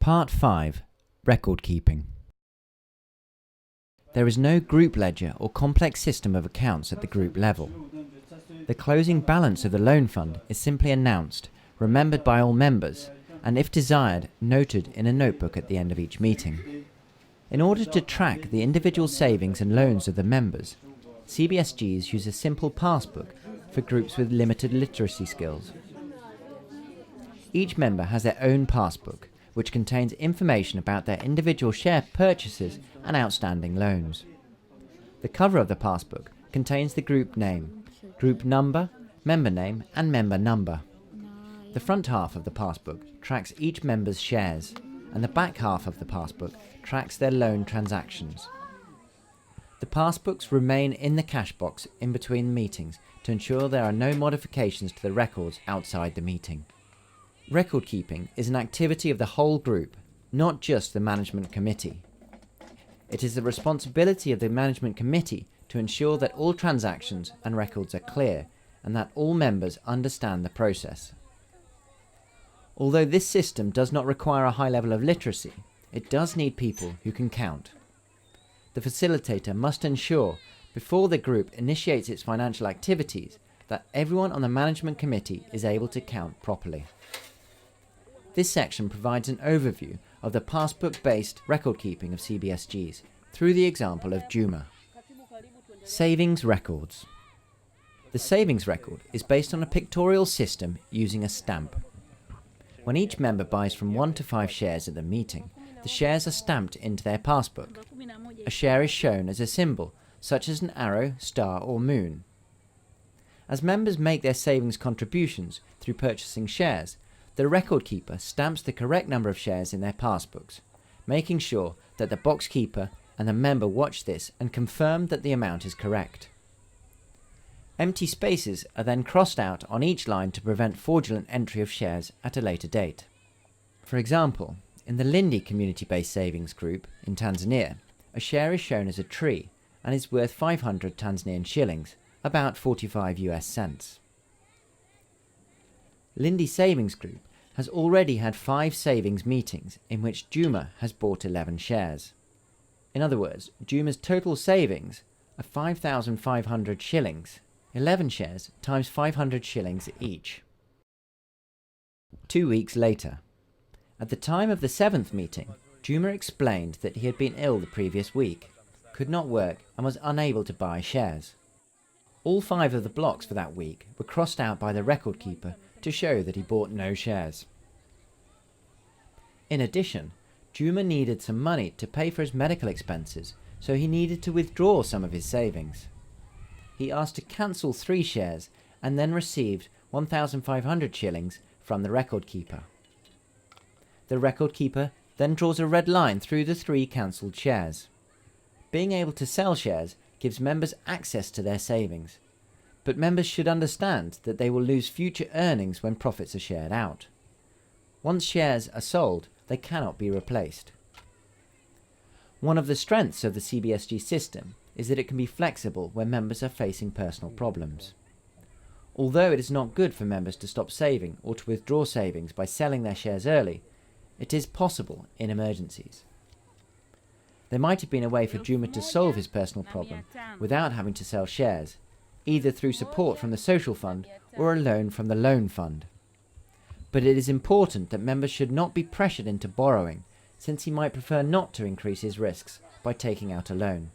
Part 5. Record Keeping. There is no group ledger or complex system of accounts at the group level. The closing balance of the loan fund is simply announced, remembered by all members, and if desired, noted in a notebook at the end of each meeting. In order to track the individual savings and loans of the members, CBSGs use a simple passbook for groups with limited literacy skills. Each member has their own passbook, which contains information about their individual share purchases and outstanding loans. The cover of the passbook contains the group name, group number, member name, and member number. The front half of the passbook tracks each member's shares, and the back half of the passbook tracks their loan transactions. The passbooks remain in the cash box in between meetings to ensure there are no modifications to the records outside the meeting. Record keeping is an activity of the whole group, not just the management committee. It is the responsibility of the management committee to ensure that all transactions and records are clear and that all members understand the process. Although this system does not require a high level of literacy, it does need people who can count. The facilitator must ensure, before the group initiates its financial activities, that everyone on the management committee is able to count properly. This section provides an overview of the passbook-based record keeping of CBSGs through the example of Juma. Savings records. The savings record is based on a pictorial system using a stamp. When each member buys from 1 to 5 shares at the meeting, the shares are stamped into their passbook. A share is shown as a symbol, such as an arrow, star, or moon. As members make their savings contributions through purchasing shares, the record keeper stamps the correct number of shares in their passbooks, making sure that the box keeper and the member watch this and confirm that the amount is correct. Empty spaces are then crossed out on each line to prevent fraudulent entry of shares at a later date. For example, in the Lindi community-based savings group in Tanzania, a share is shown as a tree and is worth 500 Tanzanian shillings, about 45 US cents. Lindi Savings Group has already had 5 savings meetings in which Juma has bought 11 shares. In other words, Juma's total savings are 5,500 shillings, 11 shares times 500 shillings each. 2 weeks later. At the time of the 7th meeting, Juma explained that he had been ill the previous week, could not work and was unable to buy shares. All 5 of the blocks for that week were crossed out by the record keeper to show that he bought no shares. In addition, Juma needed some money to pay for his medical expenses, so he needed to withdraw some of his savings. He asked to cancel 3 shares and then received 1,500 shillings from the record keeper. The record keeper then draws a red line through the 3 cancelled shares. Being able to sell shares gives members access to their savings, but members should understand that they will lose future earnings when profits are shared out. Once shares are sold, they cannot be replaced. One of the strengths of the CBSG system is that it can be flexible when members are facing personal problems. Although it is not good for members to stop saving or to withdraw savings by selling their shares early, it is possible in emergencies. There might have been a way for Juma to solve his personal problem without having to sell shares, either through support from the social fund or a loan from the loan fund. But it is important that members should not be pressured into borrowing, since he might prefer not to increase his risks by taking out a loan.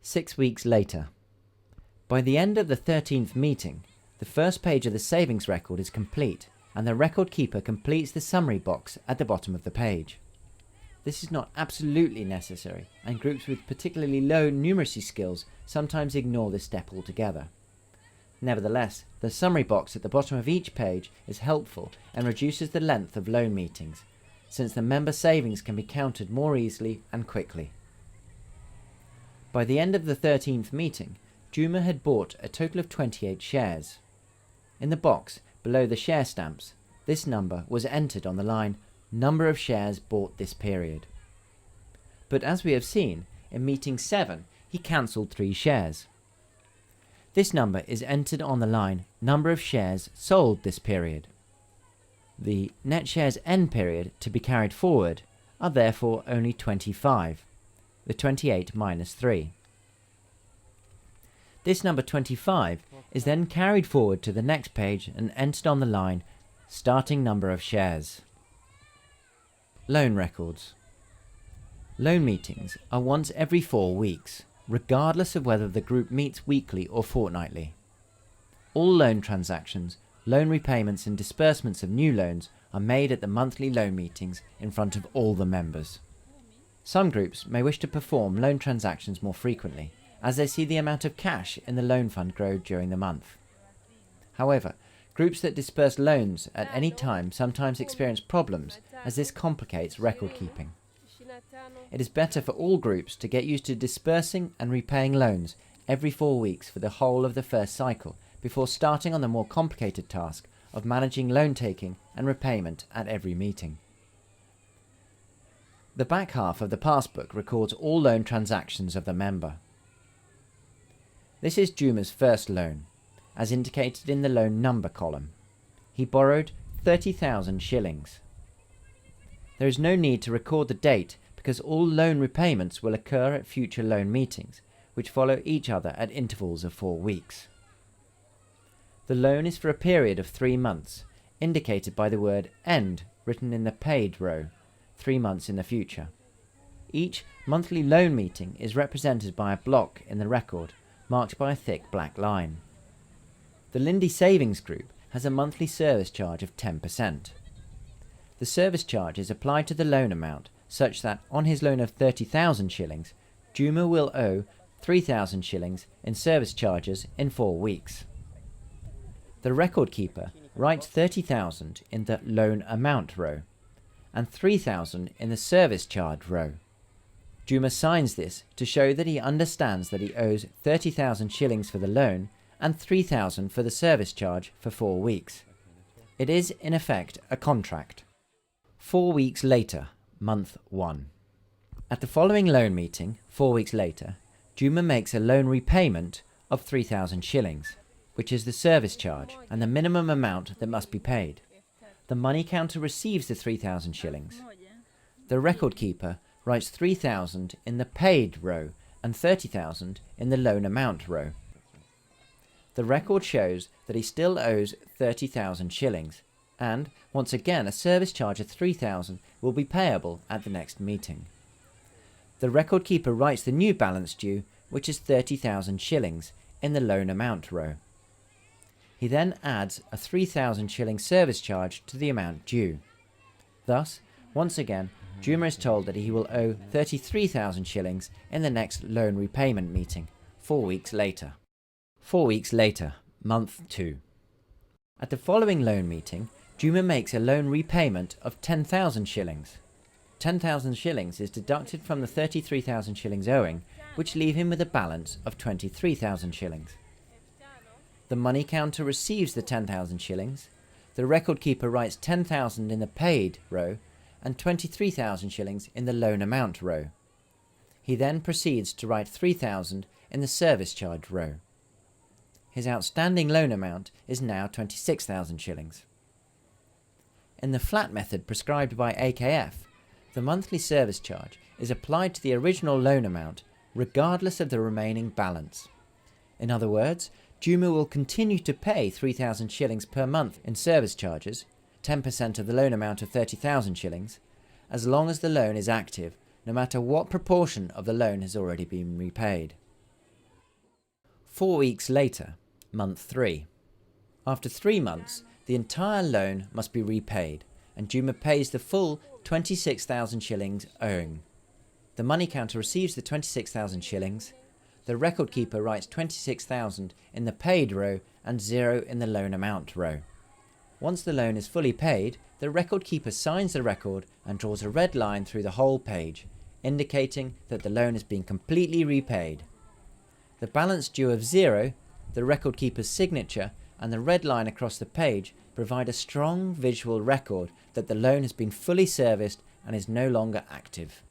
6 weeks later. By the end of the 13th meeting, the first page of the savings record is complete, and the record keeper completes the summary box at the bottom of the page. This is not absolutely necessary, and groups with particularly low numeracy skills sometimes ignore this step altogether. Nevertheless, the summary box at the bottom of each page is helpful and reduces the length of loan meetings, since the member savings can be counted more easily and quickly. By the end of the 13th meeting, Juma had bought a total of 28 shares. In the box below the share stamps, this number was entered on the line number of shares bought this period. But as we have seen, in meeting 7, he cancelled 3 shares. This number is entered on the line number of shares sold this period. The net shares end period to be carried forward are therefore only 25, the 28 minus 3. This number 25 is then carried forward to the next page and entered on the line starting number of shares. Loan records. Loan meetings are once every 4 weeks, regardless of whether the group meets weekly or fortnightly. All loan transactions, loan repayments and disbursements of new loans are made at the monthly loan meetings in front of all the members. Some groups may wish to perform loan transactions more frequently, as they see the amount of cash in the loan fund grow during the month. However, groups that disperse loans at any time sometimes experience problems, as this complicates record keeping. It is better for all groups to get used to dispersing and repaying loans every 4 weeks for the whole of the first cycle, before starting on the more complicated task of managing loan taking and repayment at every meeting. The back half of the passbook records all loan transactions of the member. This is Juma's first loan, as indicated in the loan number column. He borrowed 30,000 shillings. There is no need to record the date because all loan repayments will occur at future loan meetings, which follow each other at intervals of 4 weeks. The loan is for a period of 3 months, indicated by the word end written in the paid row, 3 months in the future. Each monthly loan meeting is represented by a block in the record, marked by a thick black line. The Lindy Savings Group has a monthly service charge of 10%. The service charge is applied to the loan amount such that on his loan of 30,000 shillings, Juma will owe 3,000 shillings in service charges in 4 weeks. The record keeper writes 30,000 in the loan amount row and 3,000 in the service charge row. Juma signs this to show that he understands that he owes 30,000 shillings for the loan and 3,000 for the service charge for 4 weeks. It is, in effect, a contract. 4 weeks later, month 1. At the following loan meeting, 4 weeks later, Juma makes a loan repayment of 3,000 shillings, which is the service charge and the minimum amount that must be paid. The money counter receives the 3,000 shillings. The record keeper writes 3,000 in the paid row and 30,000 in the loan amount row. The record shows that he still owes 30,000 shillings, and once again a service charge of 3,000 will be payable at the next meeting. The record keeper writes the new balance due, which is 30,000 shillings, in the loan amount row. He then adds a 3,000 shilling service charge to the amount due. Thus, once again, Juma is told that he will owe 33,000 shillings in the next loan repayment meeting, 4 weeks later. 4 weeks later, month 2. At the following loan meeting, Juma makes a loan repayment of 10,000 shillings. 10,000 shillings is deducted from the 33,000 shillings owing, which leave him with a balance of 23,000 shillings. The money counter receives the 10,000 shillings. The record keeper writes 10,000 in the paid row and 23,000 shillings in the loan amount row. He then proceeds to write 3,000 in the service charge row. His outstanding loan amount is now 26,000 shillings. In the flat method prescribed by AKF, the monthly service charge is applied to the original loan amount regardless of the remaining balance. In other words, Juma will continue to pay 3,000 shillings per month in service charges, 10% of the loan amount of 30,000 shillings, as long as the loan is active, no matter what proportion of the loan has already been repaid. 4 weeks later, month 3. After 3 months, the entire loan must be repaid, and Juma pays the full 26,000 shillings owing. The money counter receives the 26,000 shillings. The record keeper writes 26,000 in the paid row and 0 in the loan amount row. Once the loan is fully paid, the record keeper signs the record and draws a red line through the whole page, indicating that the loan has been completely repaid. The balance due of 0, the record keeper's signature, and the red line across the page provide a strong visual record that the loan has been fully serviced and is no longer active.